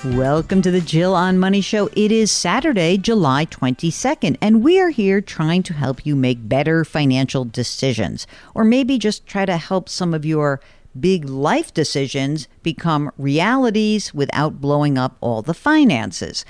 Welcome to the Jill on Money Show. It is Saturday, July 22nd, and we are here trying to help you make better financial decisions, or maybe just try to help some of your big life decisions become realities without blowing up all the finances.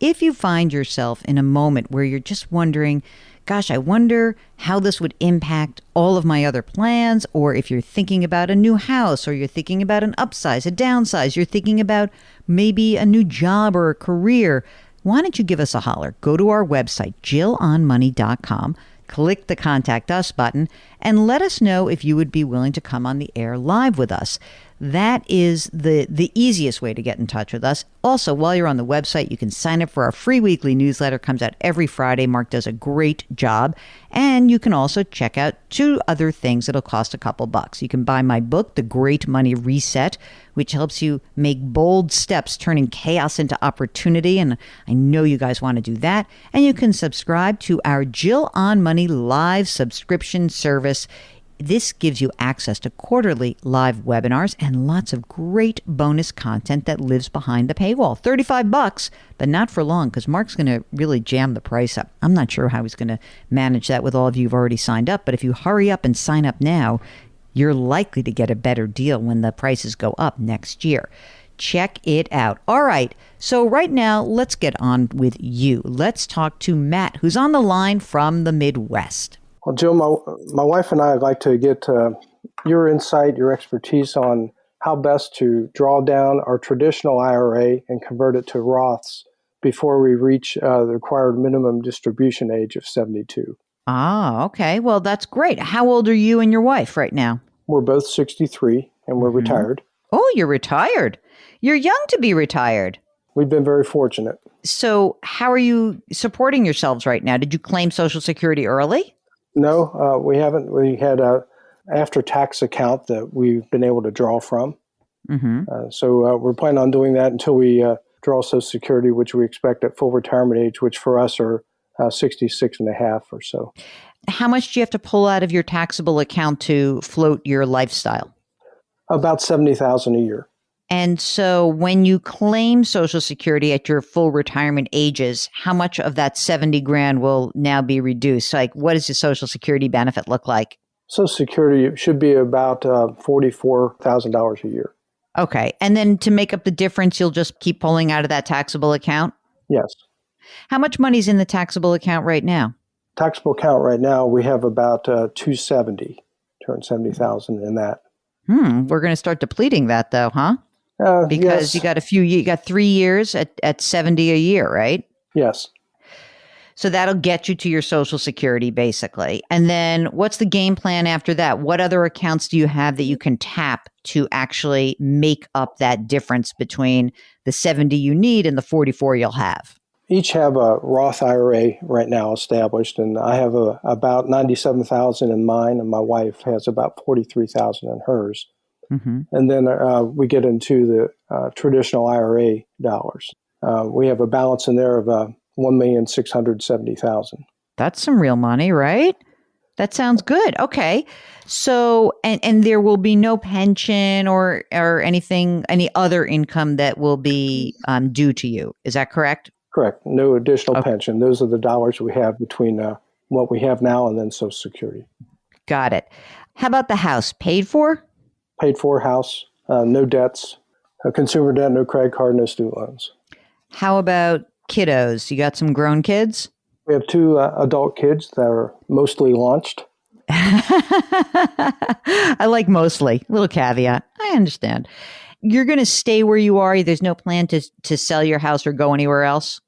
If you find yourself in a moment where you're just wondering, gosh, I wonder how this would impact all of my other plans, or if you're thinking about a new house, or you're thinking about an upsize, a downsize, you're thinking about maybe a new job or a career, why don't you give us a holler? Go to our website, jillonmoney.com, click the Contact Us button, and let us know if you would be willing to come on the air live with us. That is the easiest way to get in touch with us. Also, while you're on the website, you can sign up for our free weekly newsletter. It comes out every Friday. Mark does a great job. And you can also check out two other things that'll cost a couple bucks. You can buy my book, The Great Money Reset, which helps you make bold steps, turning chaos into opportunity. And I know you guys want to do that. And you can subscribe to our Jill on Money live subscription service. This gives you access to quarterly live webinars and lots of great bonus content that lives behind the paywall. $35, but not for long, because Mark's going to really jam the price up. I'm not sure how he's going to manage that with all of you who've already signed up, but if you hurry up and sign up now, you're likely to get a better deal when the prices go up next year. Check it out. All right. So right now, let's get on with you. Let's talk to Matt, who's on the line from the Midwest. Well, Jill, my wife and I would like to get your insight, your expertise on how best to draw down our traditional IRA and convert it to Roths before we reach the required minimum distribution age of 72. Ah, okay. Well, that's great. How old are you and your wife right now? We're both 63 and we're retired. Oh, you're retired. You're young to be retired. We've been very fortunate. So how are you supporting yourselves right now? Did you claim Social Security early? No, we haven't. We had a after-tax account that we've been able to draw from. So we're planning on doing that until we draw Social Security, which we expect at full retirement age, which for us are 66 and a half or so. How much do you have to pull out of your taxable account to float your lifestyle? About $70,000 a year. And so when you claim Social Security at your full retirement ages, how much of that 70 grand will now be reduced? Like, what does your Social Security benefit look like? Social Security should be about $44,000 a year. Okay. And then to make up the difference, you'll just keep pulling out of that taxable account? Yes. How much money's in the taxable account right now? Taxable account right now, we have about 270,000 in that. We're going to start depleting that though, huh? Because yes. you got 3 years at 70 a year, right? Yes. So that'll get you to your Social Security basically. And then what's the game plan after that? What other accounts do you have that you can tap to actually make up that difference between the 70 you need and the 44 you'll have? Each have a Roth IRA right now established, and I have about $97,000 in mine, and my wife has about $43,000 in hers. And then we get into the traditional IRA dollars. We have a balance in there of $1,670,000. That's some real money, right? That sounds good. Okay. So, and there will be no pension or anything, any other income that will be due to you. Is that correct? Correct. No additional pension. Those are the dollars we have between what we have now and then Social Security. Got it. How about the house? Paid for? Paid for house, no debts, consumer debt, no credit card, no student loans. How about kiddos? You got some grown kids? We have two adult kids that are mostly launched. I like mostly. Little caveat. I understand. You're going to stay where you are? There's no plan to sell your house or go anywhere else?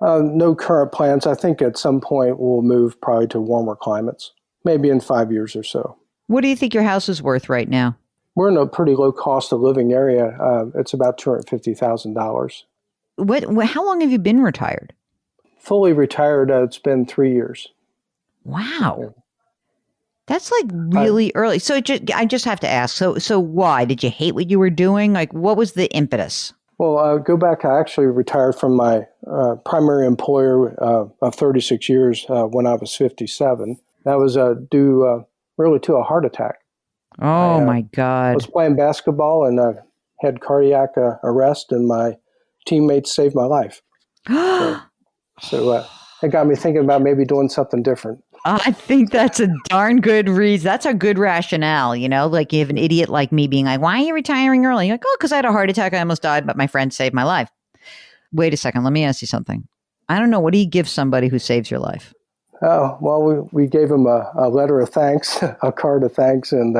No current plans. I think at some point we'll move probably to warmer climates, maybe in 5 years or so. What do you think your house is worth right now? We're in a pretty low cost of living area. It's about $250,000. How long have you been retired? Fully retired, it's been 3 years. Wow. Yeah. That's like really early. So I just have to ask. So why? Did you hate what you were doing? Like, what was the impetus? Well, go back. I actually retired from my primary employer of 36 years when I was 57. That was due really to a heart attack. Oh, my God. I was playing basketball and had cardiac arrest, and my teammates saved my life. So it got me thinking about maybe doing something different. I think that's a darn good reason. That's a good rationale, like you have an idiot like me being like, why are you retiring early? You're like, oh, because I had a heart attack. I almost died, but my friend saved my life. Wait a second. Let me ask you something. I don't know. What do you give somebody who saves your life? Oh, well, we gave them a letter of thanks, a card of thanks, and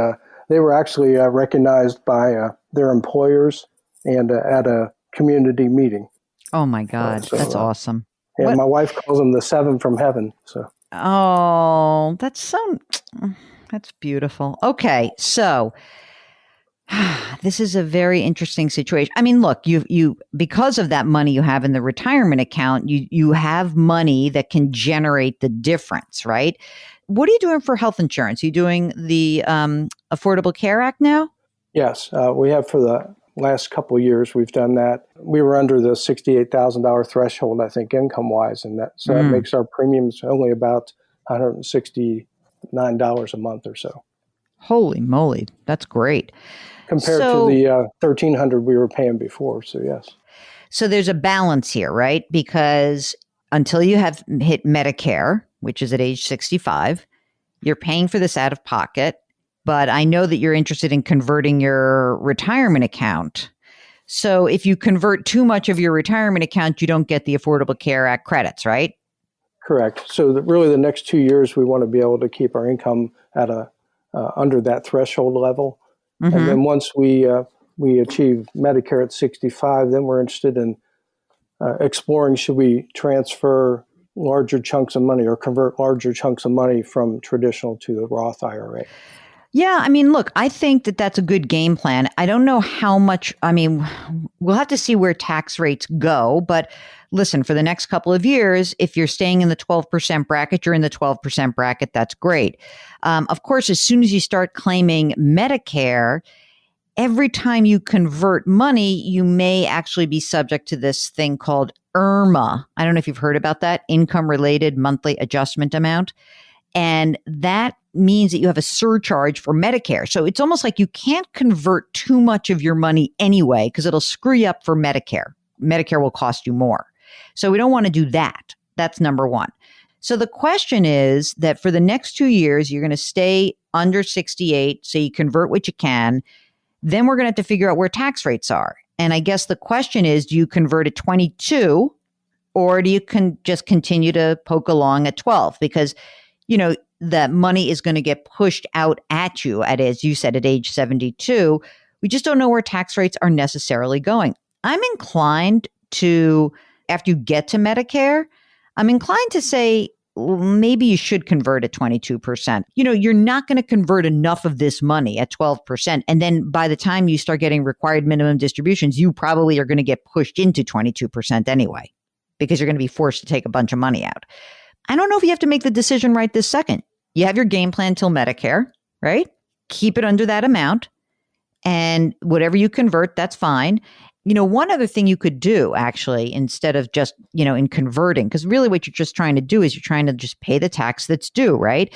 they were actually recognized by their employers and at a community meeting. Oh, my God. That's awesome. Yeah, my wife calls them the seven from heaven. So. Oh, that's beautiful. Okay, so this is a very interesting situation. I mean, look, you because of that money you have in the retirement account, you have money that can generate the difference, right? What are you doing for health insurance? Are you doing the Affordable Care Act now? Yes, we have for the last couple of years. We've done that. We were under the $68,000 threshold, I think, income-wise, and that makes our premiums only about $169 a month or so. Holy moly, that's great. Compared to the $1,300 we were paying before, so yes. So there's a balance here, right? Because until you have hit Medicare, which is at age 65, you're paying for this out of pocket. But I know that you're interested in converting your retirement account. So if you convert too much of your retirement account, you don't get the Affordable Care Act credits, right? Correct. So really the next 2 years, we want to be able to keep our income at under that threshold level. Mm-hmm. And then once we achieve Medicare at 65, then we're interested in exploring, should we transfer larger chunks of money or convert larger chunks of money from traditional to the Roth IRA? Yeah, I mean, look, I think that that's a good game plan. I don't know how much, I mean, we'll have to see where tax rates go. But listen, for the next couple of years, if you're staying in the 12% bracket, you're in the 12% bracket. That's great. Of course, as soon as you start claiming Medicare, every time you convert money, you may actually be subject to this thing called IRMA. I don't know if you've heard about that, Income Related Monthly Adjustment Amount. And that means that you have a surcharge for Medicare. So it's almost like you can't convert too much of your money anyway, because it'll screw you up for Medicare. Medicare will cost you more. So we don't want to do that. That's number one. So the question is that for the next 2 years, you're going to stay under 68. So you convert what you can. Then we're going to have to figure out where tax rates are. And I guess the question is, do you convert at 22 or do you just continue to poke along at 12? Because that money is going to get pushed out at you as you said, at age 72. We just don't know where tax rates are necessarily going. I'm inclined to, after you get to Medicare, I'm inclined to say maybe you should convert at 22%. You're not going to convert enough of this money at 12%. And then by the time you start getting required minimum distributions, you probably are going to get pushed into 22% anyway, because you're going to be forced to take a bunch of money out. I don't know if you have to make the decision right this second. You have your game plan till Medicare, right? Keep it under that amount. And whatever you convert, that's fine. One other thing you could do, actually, instead of just, in converting, because really what you're just trying to do is you're trying to just pay the tax that's due, right?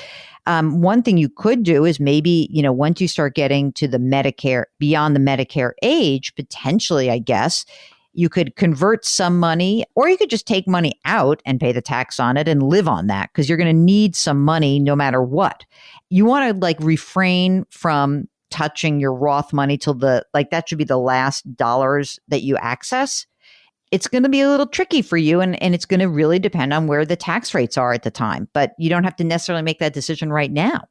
One thing you could do is maybe, once you start getting to the Medicare, beyond the Medicare age, potentially, I guess, you could convert some money, or you could just take money out and pay the tax on it and live on that, because you're going to need some money no matter what. You want to refrain from touching your Roth money till that should be the last dollars that you access. It's going to be a little tricky for you, and it's going to really depend on where the tax rates are at the time. But you don't have to necessarily make that decision right now.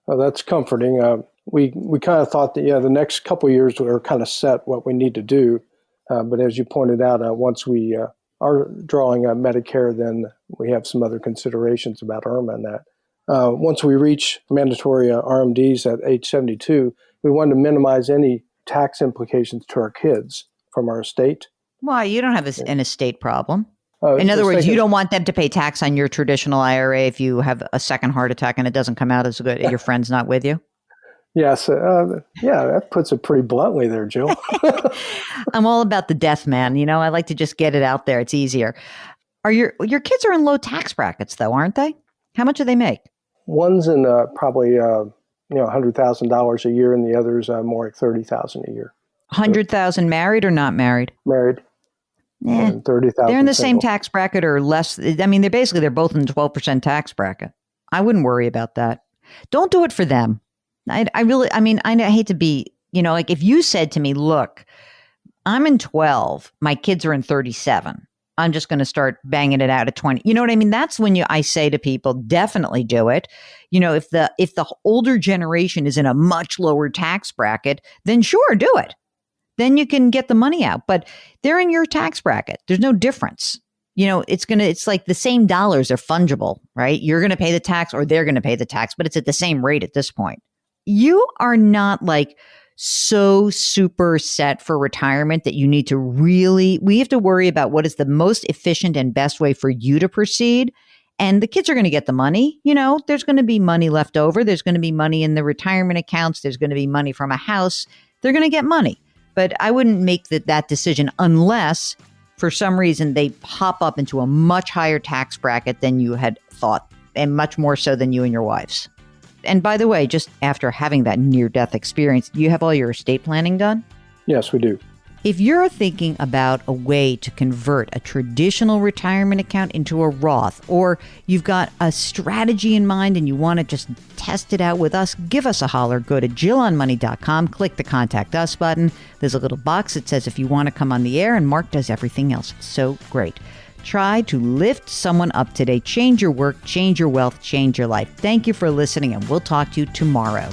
Well, that's comforting. We kind of thought that, the next couple of years we're kind of set what we need to do. But as you pointed out, once we are drawing Medicare, then we have some other considerations about IRMA and that. Once we reach mandatory RMDs at age 72, we want to minimize any tax implications to our kids from our estate. Why? You don't have an estate problem. In other words, you don't want them to pay tax on your traditional IRA if you have a second heart attack and it doesn't come out as good, your friend's not with you? Yes. That puts it pretty bluntly there, Jill. I'm all about the death, man. I like to just get it out there. It's easier. Are your kids are in low tax brackets, though, aren't they? How much do they make? One's in probably $100,000 a year, and the other's more like $30,000 a year. 100,000 married or not married? Married. and 30,000 they're in the same single. tax bracket or less. I mean, they're both in the 12% tax bracket. I wouldn't worry about that. Don't do it for them. I hate to be, like if you said to me, look, I'm in 12, my kids are in 37. I'm just going to start banging it out at 20. You know what I mean? That's when I say to people, definitely do it. If the older generation is in a much lower tax bracket, then sure, do it. Then you can get the money out. But they're in your tax bracket. There's no difference. It's like the same dollars are fungible, right? You're going to pay the tax or they're going to pay the tax, but it's at the same rate at this point. You are not like so super set for retirement that you need to we have to worry about what is the most efficient and best way for you to proceed. And the kids are going to get the money. There's going to be money left over. There's going to be money in the retirement accounts. There's going to be money from a house. They're going to get money. But I wouldn't make that decision unless for some reason they pop up into a much higher tax bracket than you had thought, and much more so than you and your wife's. And by the way, just after having that near-death experience, do you have all your estate planning done? Yes, we do. If you're thinking about a way to convert a traditional retirement account into a Roth, or you've got a strategy in mind and you want to just test it out with us, give us a holler. Go to JillOnMoney.com, click the Contact Us button. There's a little box that says if you want to come on the air, and Mark does everything else. It's so great. Try to lift someone up today. Change your work, change your wealth, change your life. Thank you for listening, and we'll talk to you tomorrow.